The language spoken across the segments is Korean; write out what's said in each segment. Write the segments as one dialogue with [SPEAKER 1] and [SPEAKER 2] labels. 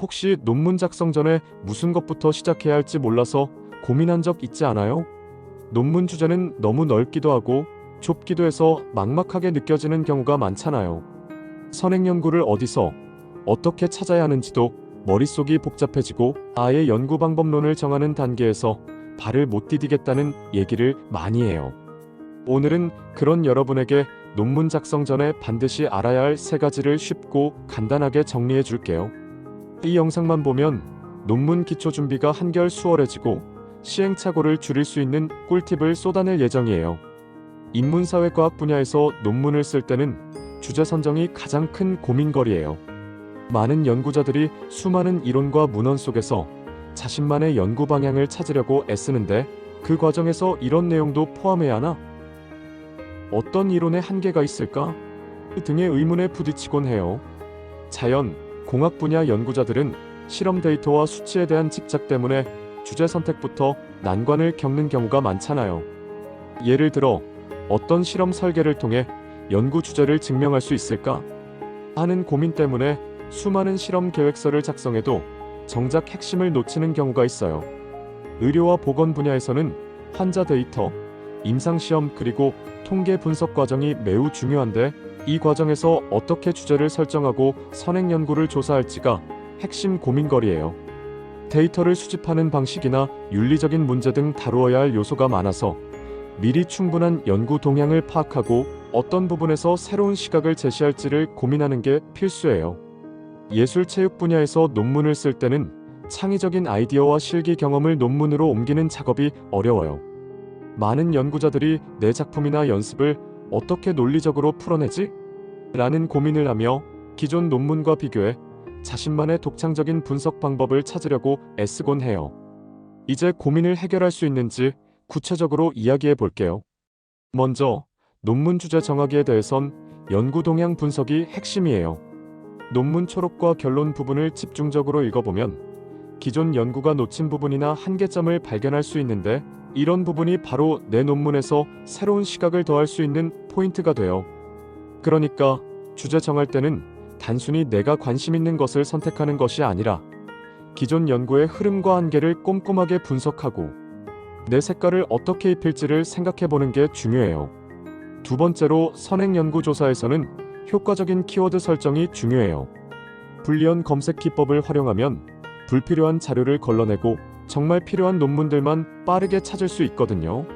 [SPEAKER 1] 혹시 논문 작성 전에 무슨 것부터 시작해야 할지 몰라서 고민한 적 있지 않아요? 논문 주제는 너무 넓기도 하고 좁기도 해서 막막하게 느껴지는 경우가 많잖아요. 선행 연구를 어디서 어떻게 찾아야 하는지도 머릿속이 복잡해지고 아예 연구 방법론을 정하는 단계에서 발을 못 디디겠다는 얘기를 많이 해요. 오늘은 그런 여러분에게 논문 작성 전에 반드시 알아야 할 3가지를 쉽고 간단하게 정리해 줄게요. 이 영상만 보면 논문 기초 준비가 한결 수월해지고 시행착오를 줄일 수 있는 꿀팁을 쏟아낼 예정이에요. 인문사회과학 분야에서 논문을 쓸 때는 주제 선정이 가장 큰 고민거리예요. 많은 연구자들이 수많은 이론과 문헌 속에서 자신만의 연구 방향을 찾으려고 애쓰는데 그 과정에서 이런 내용도 포함해야 하나? 어떤 이론에 한계가 있을까? 등의 의문에 부딪히곤 해요. 자연, 공학 분야 연구자들은 실험 데이터와 수치에 대한 집착 때문에 주제 선택부터 난관을 겪는 경우가 많잖아요. 예를 들어 어떤 실험 설계를 통해 연구 주제를 증명할 수 있을까? 하는 고민 때문에 수많은 실험 계획서를 작성해도 정작 핵심을 놓치는 경우가 있어요. 의료와 보건 분야에서는 환자 데이터, 임상시험 그리고 통계 분석 과정이 매우 중요한데 이 과정에서 어떻게 주제를 설정하고 선행 연구를 조사할지가 핵심 고민거리예요. 데이터를 수집하는 방식이나 윤리적인 문제 등 다루어야 할 요소가 많아서 미리 충분한 연구 동향을 파악하고 어떤 부분에서 새로운 시각을 제시할지를 고민하는 게 필수예요. 예술체육 분야에서 논문을 쓸 때는 창의적인 아이디어와 실기 경험을 논문으로 옮기는 작업이 어려워요. 많은 연구자들이 내 작품이나 연습을 어떻게 논리적으로 풀어내지? 라는 고민을 하며 기존 논문과 비교해 자신만의 독창적인 분석 방법을 찾으려고 애쓰곤 해요. 이제 고민을 해결할 수 있는지 구체적으로 이야기해 볼게요. 먼저 논문 주제 정하기에 대해선 연구 동향 분석이 핵심이에요. 논문 초록과 결론 부분을 집중적으로 읽어보면 기존 연구가 놓친 부분이나 한계점을 발견할 수 있는데 이런 부분이 바로 내 논문에서 새로운 시각을 더할 수 있는 포인트가 돼요. 그러니까 주제 정할 때는 단순히 내가 관심 있는 것을 선택하는 것이 아니라 기존 연구의 흐름과 한계를 꼼꼼하게 분석하고 내 색깔을 어떻게 입힐지를 생각해보는 게 중요해요. 두 번째로 선행 연구 조사에서는 효과적인 키워드 설정이 중요해요. 불리언 검색 기법을 활용하면 불필요한 자료를 걸러내고 정말 필요한 논문들만 빠르게 찾을 수 있거든요.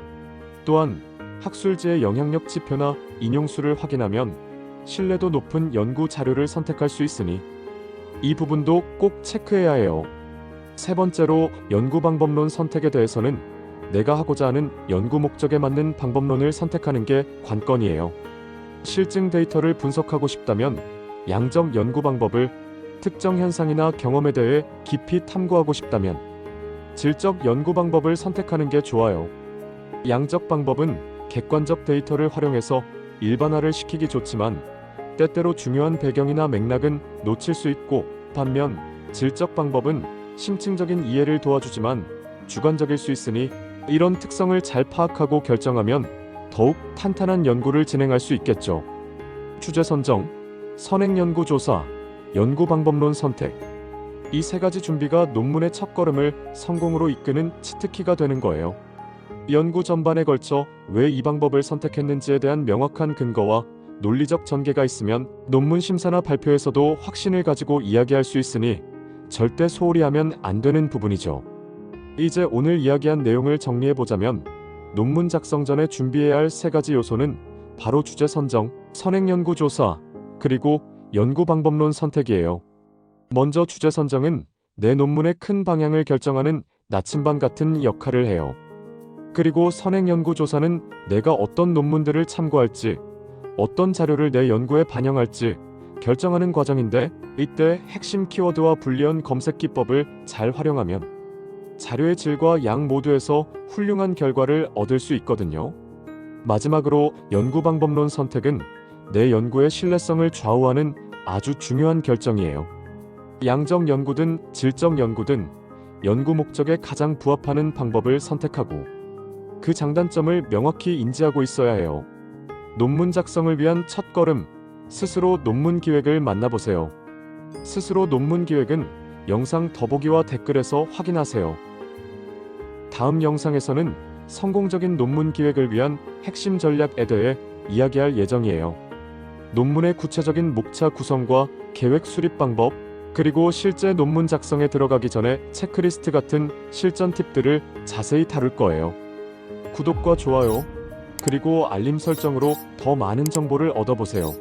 [SPEAKER 1] 또한 학술지의 영향력 지표나 인용수를 확인하면 신뢰도 높은 연구 자료를 선택할 수 있으니 이 부분도 꼭 체크해야 해요. 세 번째로 연구 방법론 선택에 대해서는 내가 하고자 하는 연구 목적에 맞는 방법론을 선택하는 게 관건이에요. 실증 데이터를 분석하고 싶다면 양적 연구 방법을, 특정 현상이나 경험에 대해 깊이 탐구하고 싶다면 질적 연구 방법을 선택하는 게 좋아요. 양적 방법은 객관적 데이터를 활용해서 일반화를 시키기 좋지만 때때로 중요한 배경이나 맥락은 놓칠 수 있고, 반면 질적 방법은 심층적인 이해를 도와주지만 주관적일 수 있으니 이런 특성을 잘 파악하고 결정하면 더욱 탄탄한 연구를 진행할 수 있겠죠. 주제 선정, 선행 연구 조사, 연구 방법론 선택. 이 3가지 준비가 논문의 첫걸음을 성공으로 이끄는 치트키가 되는 거예요. 연구 전반에 걸쳐 왜 이 방법을 선택했는지에 대한 명확한 근거와 논리적 전개가 있으면 논문 심사나 발표에서도 확신을 가지고 이야기할 수 있으니 절대 소홀히 하면 안 되는 부분이죠. 이제 오늘 이야기한 내용을 정리해보자면 논문 작성 전에 준비해야 할 3가지 요소는 바로 주제 선정, 선행 연구 조사, 그리고 연구 방법론 선택이에요. 먼저 주제 선정은 내 논문의 큰 방향을 결정하는 나침반 같은 역할을 해요. 그리고 선행 연구 조사는 내가 어떤 논문들을 참고할지, 어떤 자료를 내 연구에 반영할지 결정하는 과정인데, 이때 핵심 키워드와 불리언 검색 기법을 잘 활용하면 자료의 질과 양 모두에서 훌륭한 결과를 얻을 수 있거든요. 마지막으로 연구 방법론 선택은 내 연구의 신뢰성을 좌우하는 아주 중요한 결정이에요. 양적 연구든 질적 연구든 연구 목적에 가장 부합하는 방법을 선택하고 그 장단점을 명확히 인지하고 있어야 해요. 논문 작성을 위한 첫걸음, 스스로 논문 기획을 만나보세요. 스스로 논문 기획은 영상 더보기와 댓글에서 확인하세요. 다음 영상에서는 성공적인 논문 기획을 위한 핵심 전략에 대해 이야기할 예정이에요. 논문의 구체적인 목차 구성과 계획 수립 방법, 그리고 실제 논문 작성에 들어가기 전에 체크리스트 같은 실전 팁들을 자세히 다룰 거예요. 구독과 좋아요, 그리고 알림 설정으로 더 많은 정보를 얻어보세요.